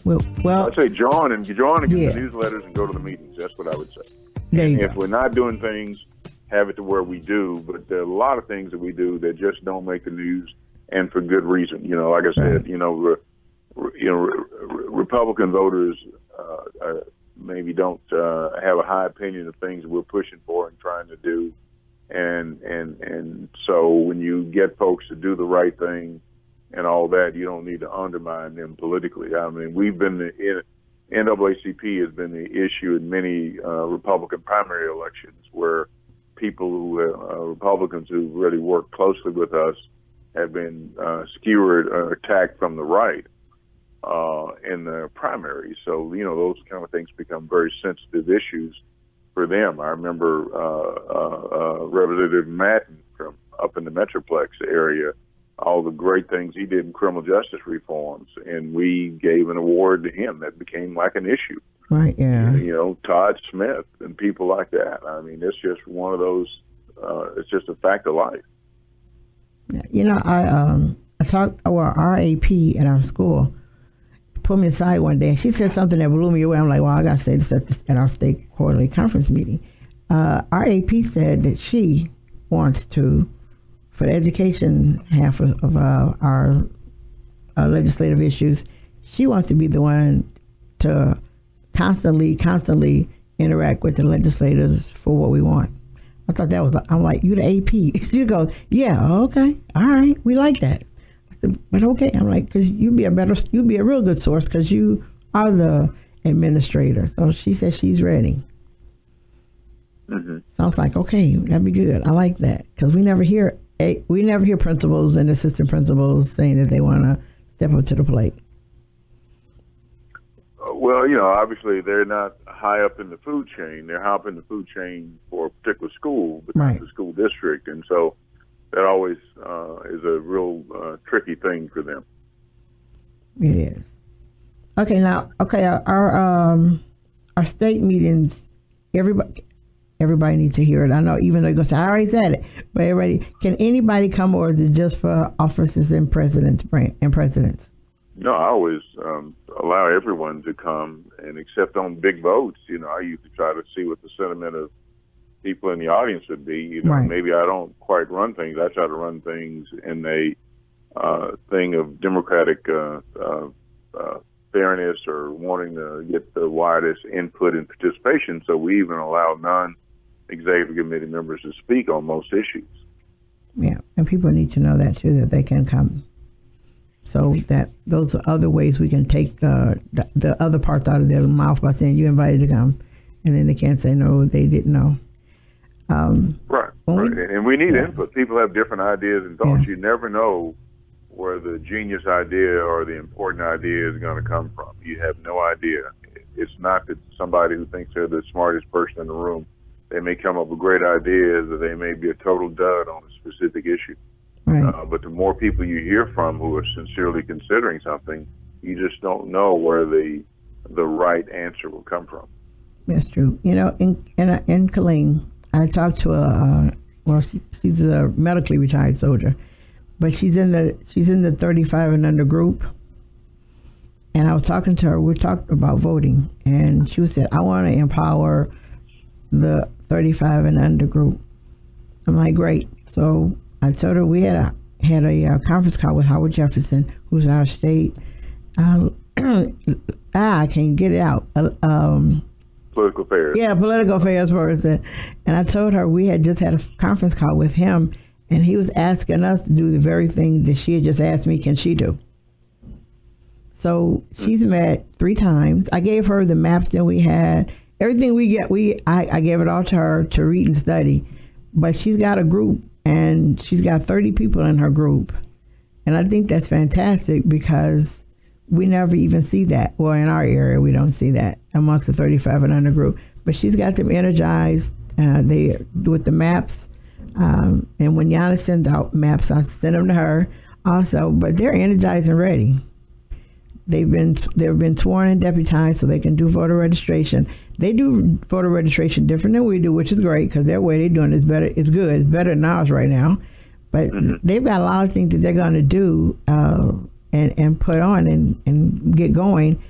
Well, I'd say join and get yeah. the newsletters and go to the meetings. That's what I would say. There you If go. we're not doing things, have it to where we do. But there are a lot of things that we do that just don't make the news, and for good reason. Like I said, Republican voters maybe don't have a high opinion of things that we're pushing for and trying to do, and so when you get folks to do the right thing and all that, you don't need to undermine them politically. I mean, NAACP has been the issue in many Republican primary elections where Republicans who really work closely with us have been skewered or attacked from the right in the primary. So, those kind of things become very sensitive issues for them. I remember Representative Madden from up in the Metroplex area, all the great things he did in criminal justice reforms, and we gave an award to him that became like an issue. Right, yeah. Todd Smith and people like that. I mean, it's just one of those, it's just a fact of life. I talked, our AP at our school pulled me aside one day, and she said something that blew me away. I'm like, well, I got to say this at our state quarterly conference meeting. Our AP said that she wants to, for the education half of our legislative issues, she wants to be the one to constantly interact with the legislators for what we want. I thought that was, I'm like, you the AP. She goes, yeah, okay, all right, we like that. I said, but okay, I'm like, because you'd be a real good source because you are the administrator. So she says she's ready. Mm-hmm. So I was like, okay, that'd be good. I like that because we never hear principals and assistant principals saying that they want to step up to the plate. Well, obviously they're not high up in the food chain. They're high up in the food chain for a particular school, but not the school district. And so that always is a real tricky thing for them. It is. Okay, now, our state meetings, everybody needs to hear it. I know, even though you're going to say, I already said it, but can anybody come, or is it just for officers and presidents? No, I always allow everyone to come, and except on big votes, I usually try to see what the sentiment of people in the audience would be. Maybe I don't quite run things. I try to run things in a thing of democratic fairness or wanting to get the widest input and participation. So we even allow non-executive committee members to speak on most issues. Yeah, and people need to know that too, that they can come. So that those are other ways we can take the other parts out of their mouth by saying you invited to come, and then they can't say no, they didn't know. Right. And we need input. People have different ideas and thoughts. Yeah. You never know where the genius idea or the important idea is going to come from. You have no idea. It's not that somebody who thinks they're the smartest person in the room, they may come up with great ideas, or they may be a total dud on a specific issue. Right. But the more people you hear from who are sincerely considering something, you just don't know where the right answer will come from. That's true. In Killeen, I talked to she's a medically retired soldier, but she's in the 35 and under group. And I was talking to her. We talked about voting, and she said, "I want to empower the 35 and under group." I'm like, great. So I told her we had a conference call with Howard Jefferson, who's our state. I can't get it out. Political affairs. Yeah, political affairs person. And I told her we had just had a conference call with him, and he was asking us to do the very thing that she had just asked me, can she do? So she's met 3 times. I gave her the maps that we had. Everything we get, I gave it all to her to read and study. But she's got a group, and she's got 30 people in her group. And I think that's fantastic because we never even see that. Well, in our area, we don't see that amongst the 35 and under group. But she's got them energized with the maps. And when Yana sends out maps, I send them to her also. But they're energized and ready. They've been sworn and deputized so they can do voter registration. They do voter registration different than we do, which is great because their way they're doing is better. It's good. It's better than ours right now. But they've got a lot of things that they're going to do and put on and get going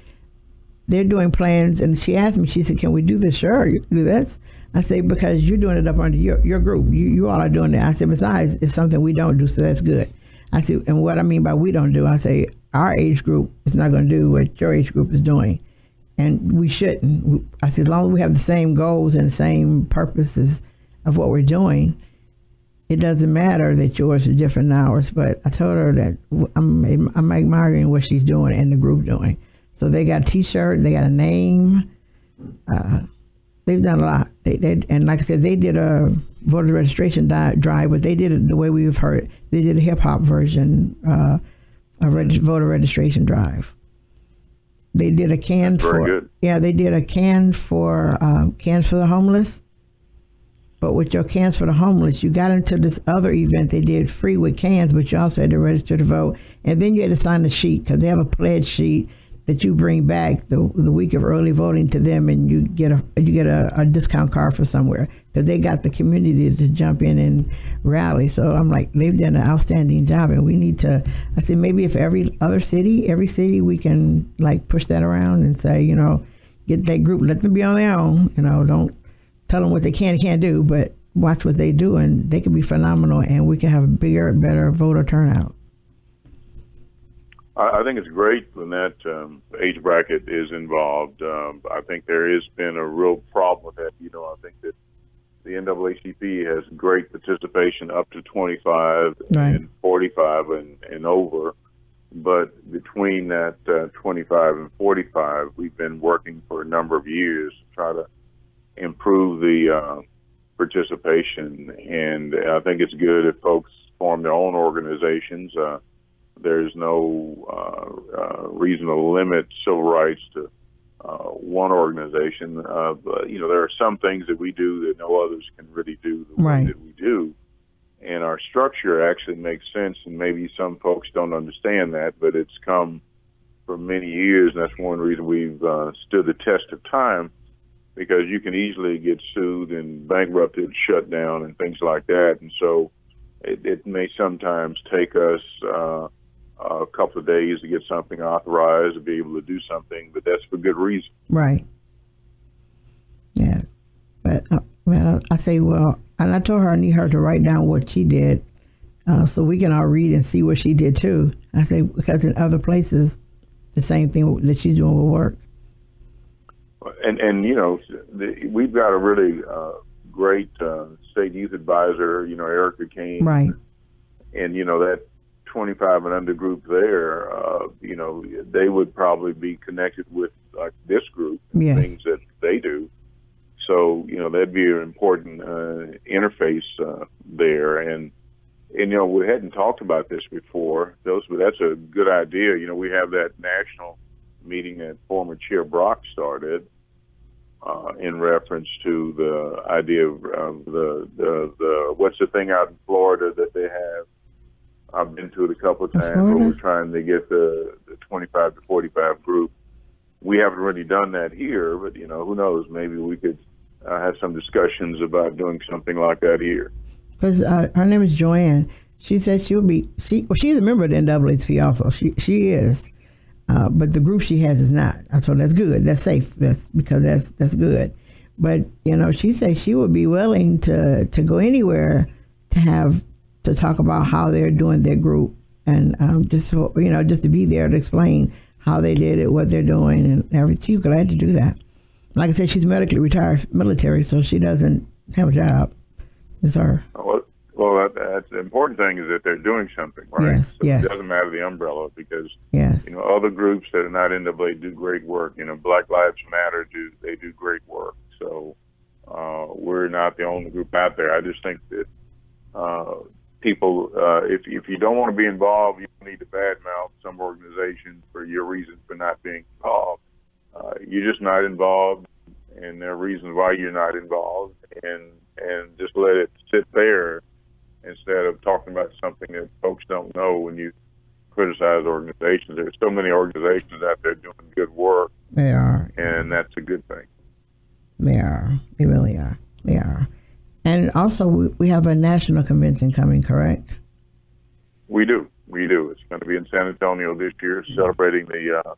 they're doing plans, and she asked me, she said, can we do this? Sure, you can do this. I say, because you're doing it up under your group. You all are doing it. I said, besides, it's something we don't do, so that's good. I said, and what I mean by we don't do, I say, our age group is not going to do what your age group is doing. And we shouldn't. I said, as long as we have the same goals and the same purposes of what we're doing, it doesn't matter that yours is different than ours. But I told her that I'm admiring what she's doing and the group doing. So they got a T-shirt, they got a name. They've done a lot. And like I said, they did a voter registration drive, but they did it the way we've heard. They did a hip-hop version, voter registration drive. They did a can they did a can for cans for the homeless. But with your cans for the homeless, you got into this other event they did free with cans, but you also had to register to vote. And then you had to sign a sheet, because they have a pledge sheet that you bring back the week of early voting to them, and you get a discount card for somewhere, because they got the community to jump in and rally. So I'm like, they've done an outstanding job, and we need to, I said, maybe if every city we can like push that around and say, you know, get that group, let them be on their own, you know, don't tell them what they can and can't do, but watch what they do, and they can be phenomenal, and we can have a bigger, better voter turnout. I think it's great when that age bracket is involved. I think there has been a real problem with that. You know, I think that the NAACP has great participation up to 25 and 45 and over. But between that 25 and 45, we've been working for a number of years to try to improve the participation. And I think it's good if folks form their own organizations. There's no reason to limit civil rights to one organization. But, you know, there are some things that we do that no others can really do the way that we do. And our structure actually makes sense, and maybe some folks don't understand that, but it's come for many years, and that's one reason we've stood the test of time, because you can easily get sued and bankrupted, shut down, and things like that. And so it may sometimes take us a couple of days to get something authorized, to be able to do something, but that's for good reason. Right. Yeah. But I say, well, and I told her I need her to write down what she did, so we can all read and see what she did too. I say, because in other places, the same thing that she's doing will work. And you know, we've got a really great state youth advisor, you know, Erica Kane. Right. And, you know, that 25 and under group there, you know, they would probably be connected with like this group, yes, things that they do. So, you know, that'd be an important interface there. And, you know, we hadn't talked about this before, but that's a good idea. You know, we have that national meeting that former Chair Brock started in reference to the idea of the what's the thing out in Florida that they have. I've been to it a couple of times where we're trying to get the 25 to 45 group. We haven't really done that here, but, you know, who knows? Maybe we could have some discussions about doing something like that here. Because her name is Joanne. She said she's a member of the NAACP also. She is. But the group she has is not. So that's good. That's safe. That's good. But, you know, she said she would be willing to go anywhere to talk about how they're doing their group, and just to be there to explain how they did it, what they're doing, and everything. She's glad to do that. Like I said, she's medically retired military, so she doesn't have a job. It's her. Well, that's the important thing is that they're doing something, right? Yes, so yes. It doesn't matter the umbrella, because yes, you know, other groups that are not NAA do great work. You know, Black Lives Matter do great work. So we're not the only group out there. I just think that people, if you don't want to be involved, you don't need to badmouth some organizations for your reasons for not being involved. You're just not involved, and there are reasons why you're not involved, and just let it sit there instead of talking about something that folks don't know when you criticize organizations. There's so many organizations out there doing good work. They are. And that's a good thing. They are. They really are. They are. And also, we have a national convention coming, correct? We do. It's going to be in San Antonio this year, celebrating the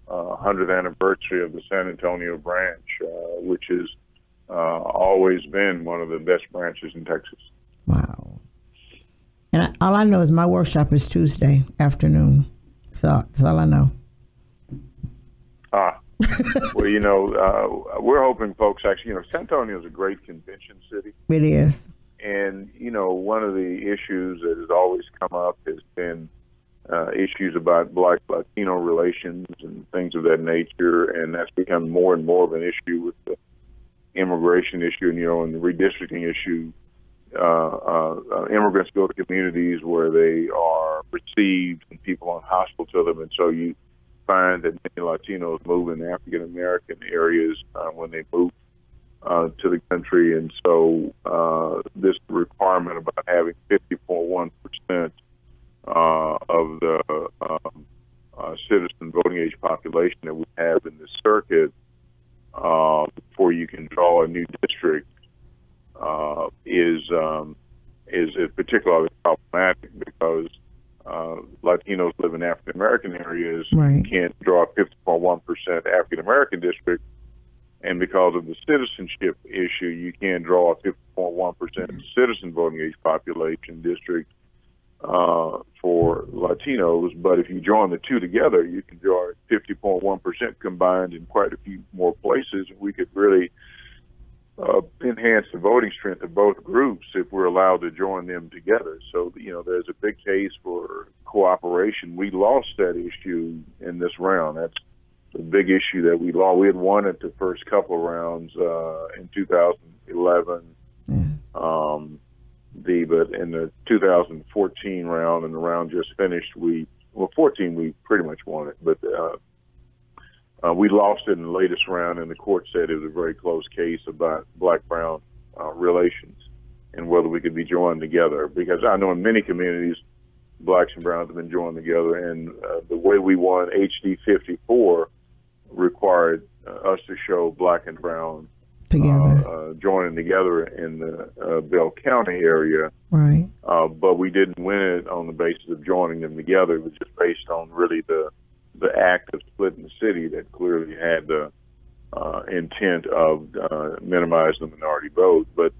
100th anniversary of the San Antonio branch, which has always been one of the best branches in Texas. Wow. And all I know is my workshop is Tuesday afternoon. So that's all I know. Well, you know, we're hoping folks actually, you know, San Antonio is a great convention city. It is. And, you know, one of the issues that has always come up has been issues about Black-Latino relations and things of that nature. And that's become more and more of an issue with the immigration issue and, you know, and the redistricting issue. Immigrants go to communities where they are received and people aren't hostile to them. And so you find that many Latinos move in African-American areas when they move to the country. And so this requirement about having 50.1% of the citizen voting age population that we have in the circuit before you can draw a new district is particularly problematic because Latinos live in African American areas. Right. You can't draw a 50.1% African American district, and because of the citizenship issue, you can't draw a 50.1% citizen voting age population district for Latinos. But if you join the two together, you can draw 50.1% combined in quite a few more places, and we could really enhance the voting strength of both groups if we're allowed to join them together. So, you know, there's a big case for cooperation. We lost that issue in this round. That's the big issue that we lost. We had won it the first couple of rounds in 2011. But in the 2014 round, and the round just finished, 14 we pretty much won it, but we lost it in the latest round, and the court said it was a very close case about Black-Brown relations and whether we could be joined together. Because I know in many communities, Blacks and Browns have been joined together, and the way we won HD 54 required us to show Black and Brown together, joining together in the Bell County area. Right. But we didn't win it on the basis of joining them together. It was just based on really the act of splitting the city that clearly had the intent of minimizing the minority vote. But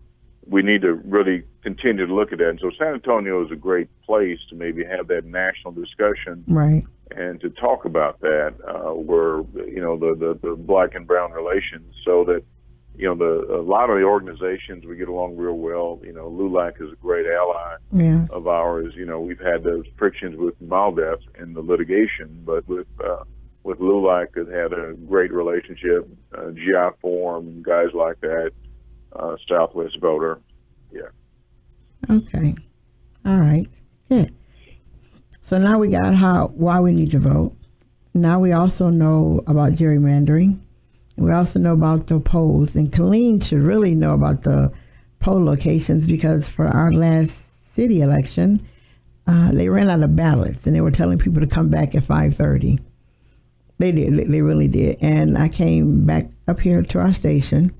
we need to really continue to look at that. And so San Antonio is a great place to maybe have that national discussion, right, and to talk about that, where, you know, the Black and Brown relations, so that, you know, a lot of the organizations, we get along real well. You know, LULAC is a great ally of ours. You know, we've had those frictions with MALDEF in the litigation, but with LULAC, it had a great relationship. GI Forum, guys like that, Southwest Voter, Okay, all right, good. So now we got why we need to vote. Now we also know about gerrymandering. We also know about the polls, and Killeen should really know about the poll locations, because for our last city election, they ran out of ballots, and they were telling people to come back at 5:30. They did. They really did. And I came back up here to our station,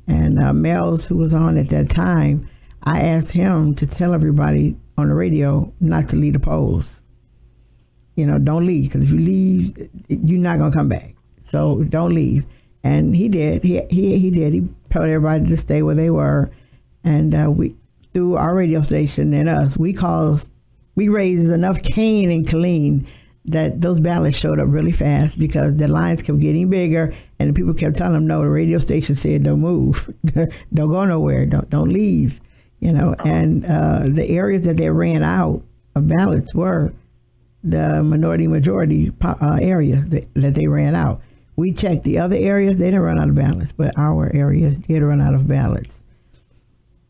and Mel's, who was on at that time, I asked him to tell everybody on the radio not to leave the polls. You know, don't leave, because if you leave, you're not going to come back. So don't leave. And he did. He did. He told everybody to stay where they were. And we, through our radio station and us, we raised enough cane in Killeen that those ballots showed up really fast, because the lines kept getting bigger, and the people kept telling them, no, the radio station said don't move, don't go nowhere, don't leave, you know. And the areas that they ran out of ballots were the majority areas that they ran out. We checked the other areas; they didn't run out of ballots, but our areas did run out of ballots.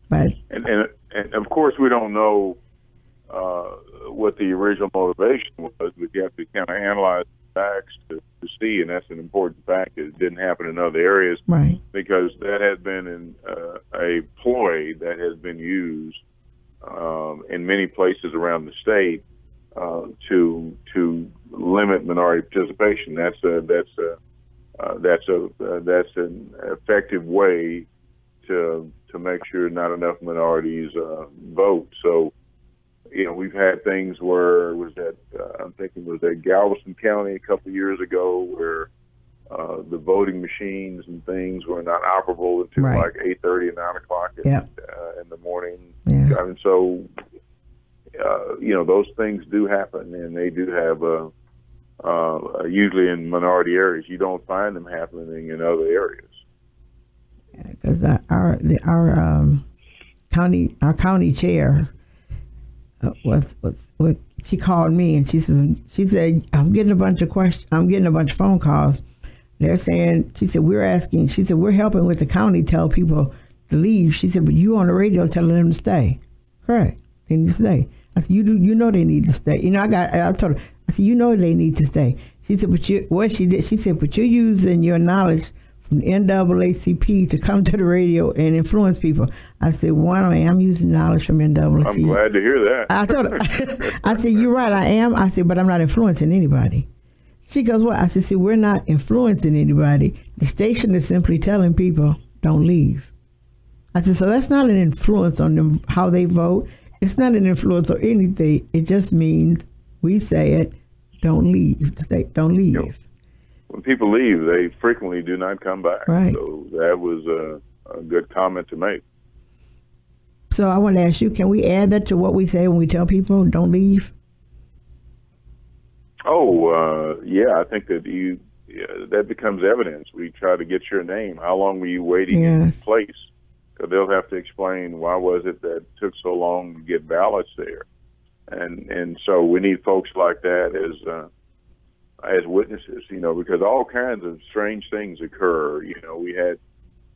But and of course, we don't know what the original motivation was, but you have to kind of analyze the facts to see, and that's an important fact. It didn't happen in other areas, right? Because that has been a ploy that has been used in many places around the state to limit minority participation. That's an effective way to make sure not enough minorities vote. So we've had things where I'm thinking it was at Galveston County a couple of years ago where the voting machines and things were not operable until like 8:30 and 9 o'clock in the morning. Yes. And so, those things do happen, and they do have usually in minority areas. You don't find them happening in other areas. Because our county chair was she called me and she said I'm getting a bunch of questions. I'm getting a bunch of phone calls. They're saying, she said, we're helping with the county tell people to leave. She said, but you on the radio telling them to stay. Correct. They need to stay. I said, you know they need to stay. I told her, I said, you know they need to stay. She said, she said, but you're using your knowledge from the NAACP to come to the radio and influence people. I said, I'm using knowledge from NAACP. I'm glad to hear that. I told her, I said, you're right, I am. I said, but I'm not influencing anybody. She goes, well, I said, see, we're not influencing anybody. The station is simply telling people, don't leave. I said, so that's not an influence on them, how they vote. It's not an influence or anything. It just means we say it, don't leave. Don't leave. When people leave, they frequently do not come back. Right. So that was a good comment to make. So I want to ask you, can we add that to what we say when we tell people, don't leave? I think that that becomes evidence. We try to get your name. How long were you waiting in place? Because they'll have to explain why was it that it took so long to get ballots there, and so we need folks like that as witnesses. Because all kinds of strange things occur. We had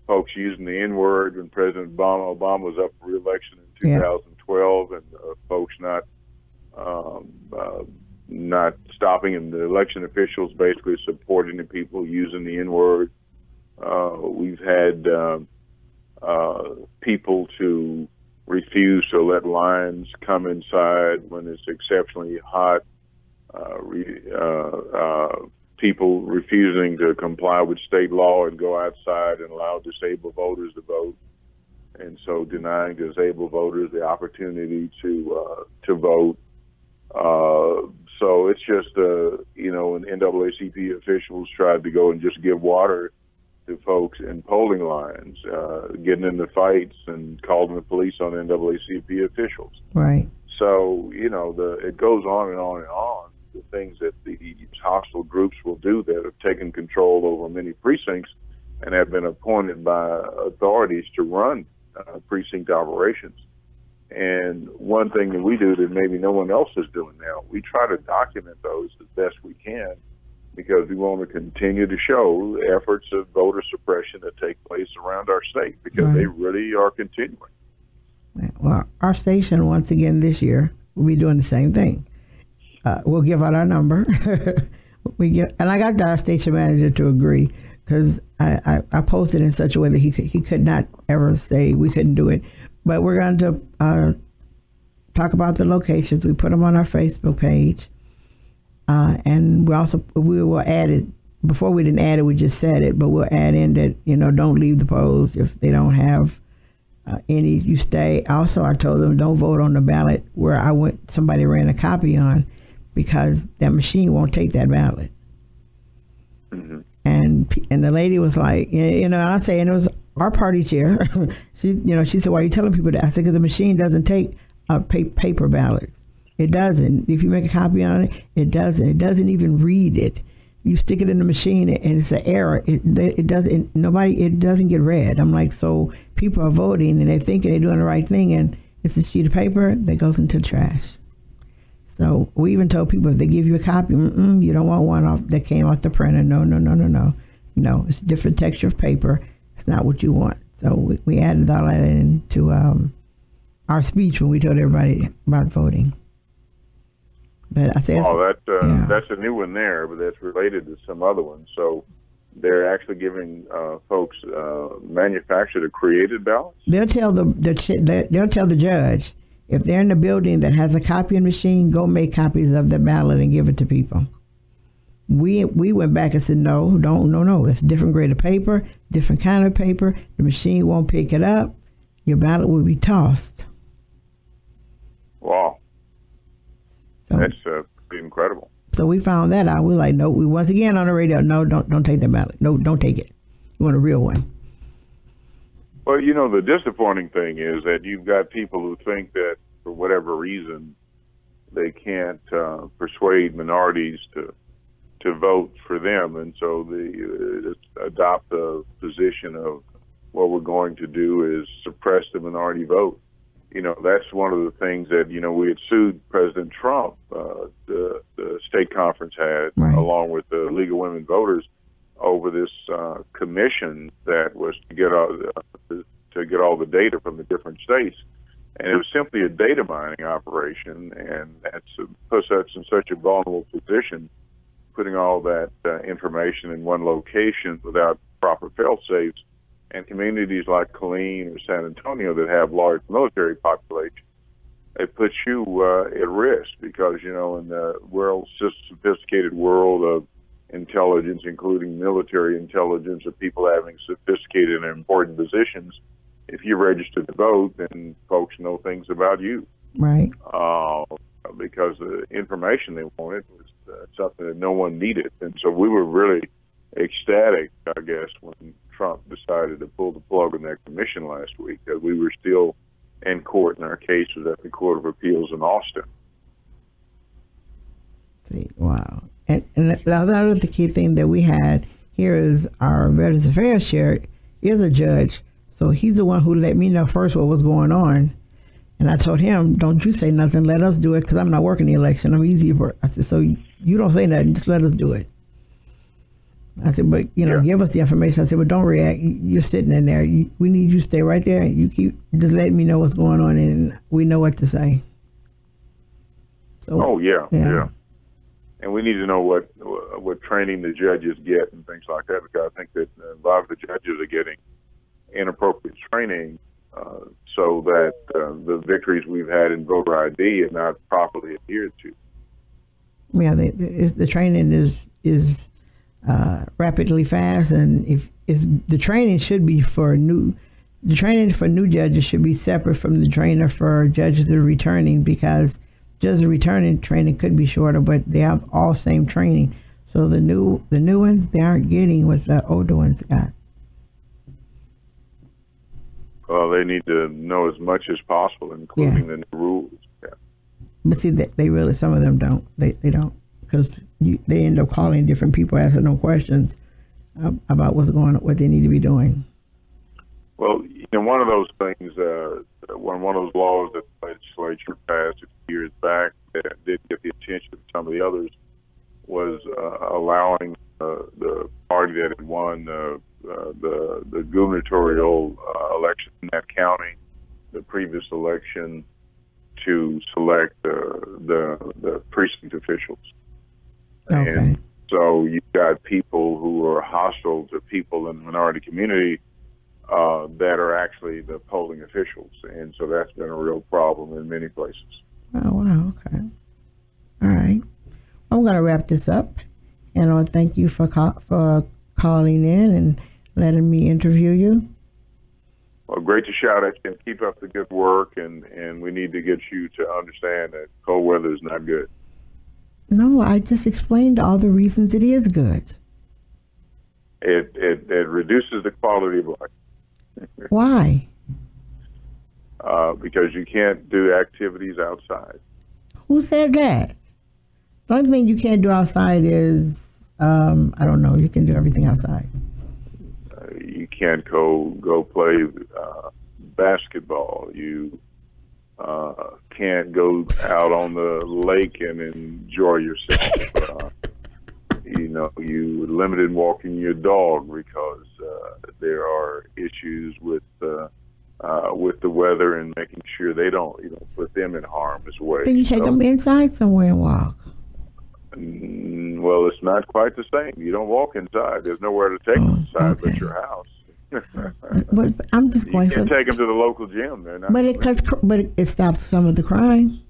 folks using the N-word when President Obama was up for re-election in 2012, and folks not stopping, and the election officials basically supporting the people using the N-word. We've had people to refuse to let lions come inside when it's exceptionally hot. People refusing to comply with state law and go outside and allow disabled voters to vote, and so denying disabled voters the opportunity to vote. So it's just, when NAACP officials tried to go and just give water to folks in polling lines, getting into fights and calling the police on NAACP officials. Right. So, it goes on and on and on. The things that these hostile groups will do that have taken control over many precincts and have been appointed by authorities to run precinct operations. And one thing that we do that maybe no one else is doing now, we try to document those as best we can, because we want to continue to show the efforts of voter suppression that take place around our state, because they really are continuing. Well, our station, once again this year, will be doing the same thing. We'll give out our number. And I got our station manager to agree, because I posted in such a way that he could not ever say we couldn't do it. But we're going to talk about the locations. We put them on our Facebook page. And we will add it. Before we didn't add it, we just said it, but we'll add in that, don't leave the polls if they don't have any, you stay. Also, I told them don't vote on the ballot where somebody ran a copy on, because that machine won't take that ballot. Mm-hmm. And the lady was like, and I say, and it was our party chair. She said, why are you telling people that? I said, because the machine doesn't take paper ballots. It doesn't. If you make a copy on it, it doesn't. It doesn't even read it. You stick it in the machine and it's an error. It doesn't get read. I'm like, so people are voting and they're thinking they're doing the right thing, and it's a sheet of paper that goes into the trash. So we even told people, if they give you a copy, you don't want one that came off the printer. No, it's a different texture of paper. It's not what you want. So we added all that into our speech when we told everybody about voting. But I say, that's a new one there, but that's related to some other ones. So they're actually giving folks manufactured or created ballots. They'll tell the judge, if they're in the building that has a copying machine, go make copies of the ballot and give it to people. We went back and said, no, it's a different grade of paper, different kind of paper. The machine won't pick it up. Your ballot will be tossed. Wow. So, that's pretty incredible. So we found that out. We're like, no, we once again on the radio, no, don't take the ballot. No, don't take it. You want a real one. Well, you know, the disappointing thing is that you've got people who think that for whatever reason they can't persuade minorities to vote for them, and so they adopt the position of what we're going to do is suppress the minority vote. You know, that's one of the things that, you know, we had sued President Trump, the state conference had, right, along with the League of Women Voters, over this commission that was to get all the data from the different states. And it was simply a data mining operation, and that puts us in such a vulnerable position, putting all that information in one location without proper fail-safes. And communities like Killeen or San Antonio that have large military populations, it puts you at risk because, you know, in the sophisticated world of intelligence, including military intelligence, of people having sophisticated and important positions, if you register to vote, then folks know things about you. Right. Because the information they wanted was something that no one needed. And so we were really ecstatic, I guess, when Trump decided to pull the plug on that commission last week, that we were still in court, and our case was at the Court of Appeals in Austin. See, wow. And the other key thing that we had here is our Veterans Affairs chair is a judge. So he's the one who let me know first what was going on. And I told him, don't you say nothing, let us do it, because I'm not working the election. I'm easy for it. I said, so you don't say nothing, just let us do it. I said, but, you know, give us the information. I said, but don't react. You're sitting in there. We need you to stay right there. You keep just letting me know what's going on, and we know what to say. So, yeah. And we need to know what training the judges get and things like that, because I think that a lot of the judges are getting inappropriate training so that the victories we've had in voter ID are not properly adhered to. Yeah, the training is rapidly fast, and the training should be the training for new judges should be separate from the trainer for judges that are returning, because judges returning training could be shorter, but they have all same training. So the new ones, they aren't getting what the older ones got. Well, they need to know as much as possible, including the new rules. Yeah. But see, they really, some of them don't. They don't, because they end up calling different people, asking them questions about what's going on, what they need to be doing. Well, you know, one of those things, one of those laws that the legislature passed a few years back that did get the attention of some of the others was allowing the party that had won the gubernatorial election in that county, the previous election, to select the precinct officials. Okay. And so you've got people who are hostile to people in the minority community that are actually the polling officials, and so that's been a real problem in many places. Oh, wow, okay. All right. I'm going to wrap this up, and I want to thank you for calling in and letting me interview you. Well, great to shout at you, and keep up the good work, and we need to get you to understand that cold weather is not good. No, I just explained all the reasons it is good. It reduces the quality of life. Why? Because you can't do activities outside. Who said that? The only thing you can't do outside is, I don't know, you can do everything outside. You can't go play basketball. You can't go out on the lake and enjoy yourself. You know, you limited walking your dog because there are issues with the weather and making sure they don't put them in harm's way. Then you take them inside somewhere and walk. Well, it's not quite the same. You don't walk inside. There's nowhere to take them inside but your house. But I'm just going you can't take them to the local gym. But it stops some of the crime.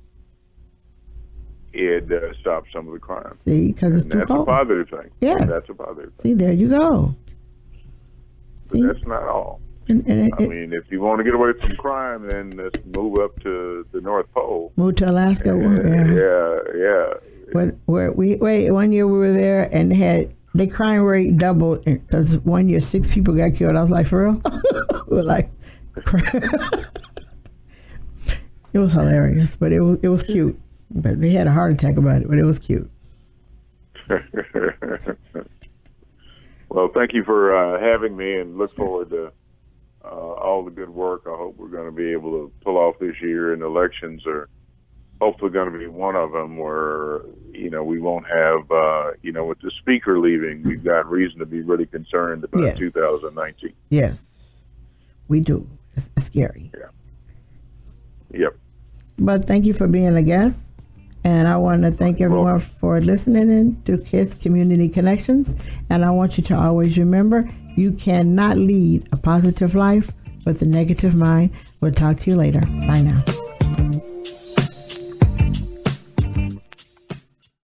It stops some of the crime. See, because it's too cold. That's a positive thing. Yes. That's a positive thing. See, there you go. But that's not all. I mean, if you want to get away from crime, then let's move up to the North Pole. Move to Alaska. Yeah. One year we were there and the crime rate doubled because 1 year 6 people got killed. I was like, for real? We're like, it was hilarious, but it was cute. But they had a heart attack about it, but it was cute. Well, thank you for having me, and look forward to all the good work I hope we're going to be able to pull off this year. And elections are hopefully going to be one of them where, we won't have, with the speaker leaving, we've got reason to be really concerned about 2019. Yes, we do. It's scary. Yeah. Yep. But thank you for being a guest. And I want to thank everyone for listening in to KISS Community Connections. And I want you to always remember, you cannot lead a positive life with a negative mind. We'll talk to you later. Bye now.